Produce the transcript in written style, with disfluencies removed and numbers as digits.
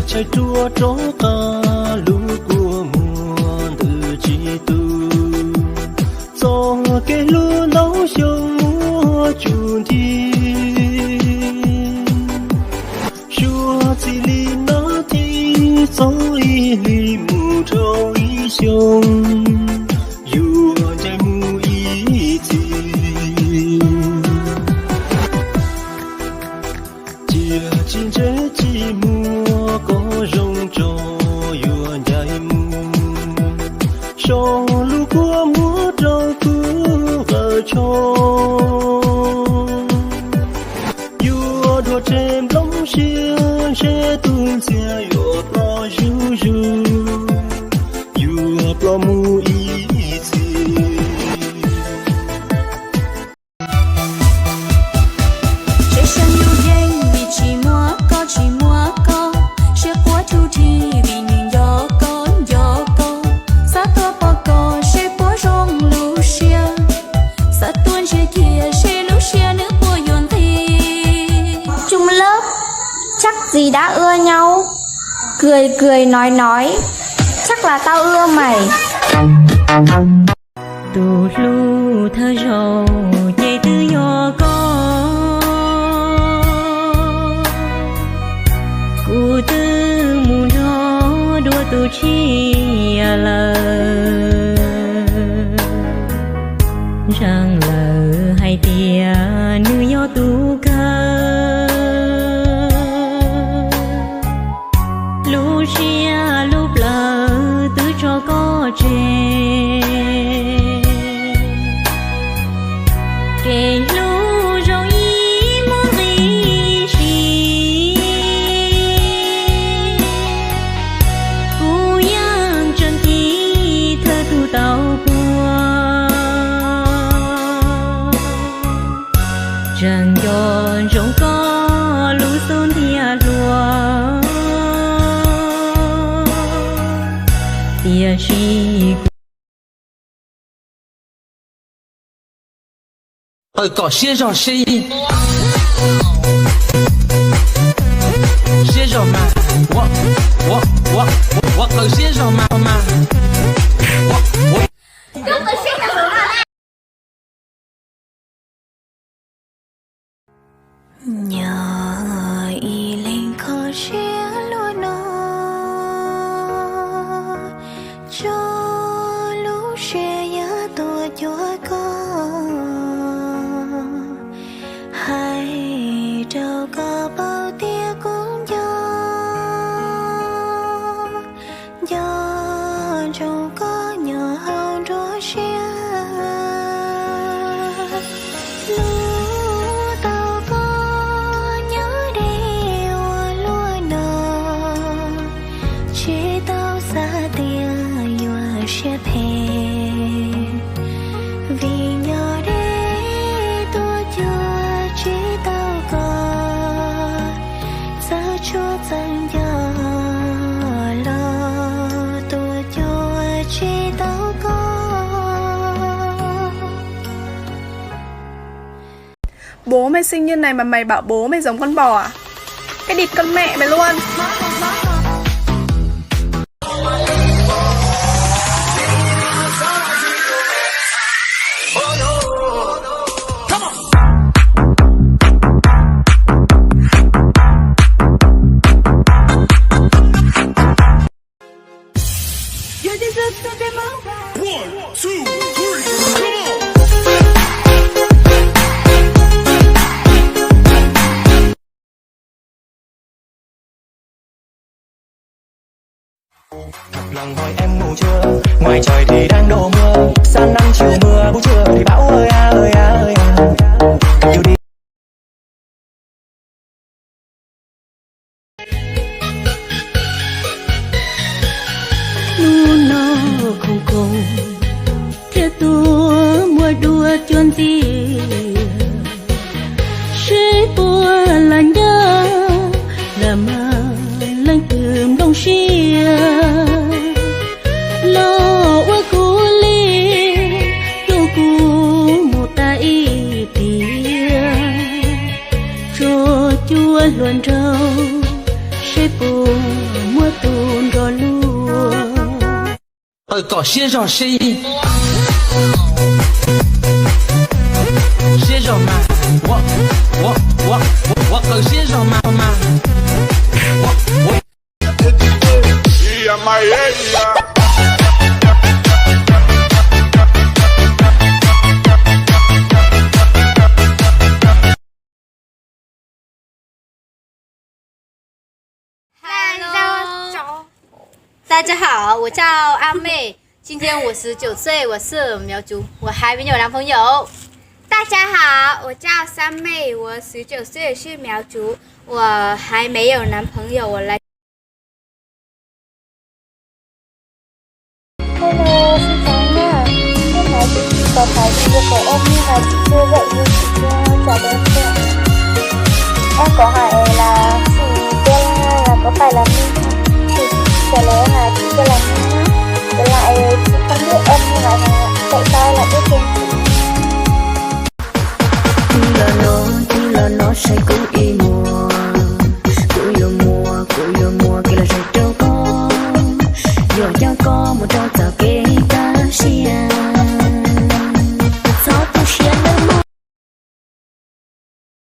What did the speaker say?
chạy chua tró ca lũ của mùa từ chỉ tu do cái lũ nấu sông mùa chuồn đi chua chỉ li nó thì gió y li mù trâu y sông dù chạy mù y gì chia chín chế chỉ mùa có rong trò vừa nhảy mù cho lũ của múa trâu cứ vợ cho vừa đua trên lông xiên sẽ tung xe vừa pro ru ru vừa pro mù y gì gì đã ưa nhau, cười cười nói chắc là tao ưa mày. Tu lu thơ rầu chạy từ nhỏ con cụ tư mù nó đua tu chi lờ rằng lờ hay tia nữ nhỏ tu ca lúc lờ từ cho có trẻ kể lu rồi muốn gì cô yang chân thì thơ tu tàu bùa rằng giòn rộng có lũ xuân thia lùa搞先生声音，先生们，我搞先生们，我。nhờ y lên khó chia luôn nó cho lũ xe nhớ tua chúa con hay đâu có bao tia cũng do trong có nhỏ hơn đôi xe Bố mày xinh như này mà mày bảo bố mày giống con bò à? Cái địt con mẹ mày luôn. Thật lòng hỏi em ngủ chưa? Ngoài trời thì đang đổ mưa, sáng nắng chiều mưa, buổi trưa thì bão ơi à ơi à ơi à. Yêu đi. Nó không cùng theo tua mùa đua chuồn gì sẽ bùa là nhớ là mà lăng thơm đông xia lo qua cô li đâu cô một tay tia cho chua luồn rau sẽ bùa mua tùn đò lùa搞些少生意，些少嘛，我搞些少嘛嘛，我。大家好，我叫阿妹，今天我19岁，我是苗族，我还没有男朋友。大家好，我叫三妹，我19岁，是苗族，我还没有男朋友，我来。Hello, xin chào nha. Hôm nay chị có phải công việc của em nhưng mà chị chưa dậy nên chị chưa trả lời em. Em có hỏi là chị tên là có phải là Minh không? Thì chị trả lời là chị tên là Minh nhá. Với lại chị không biết em nhưng mà tại sao lại biết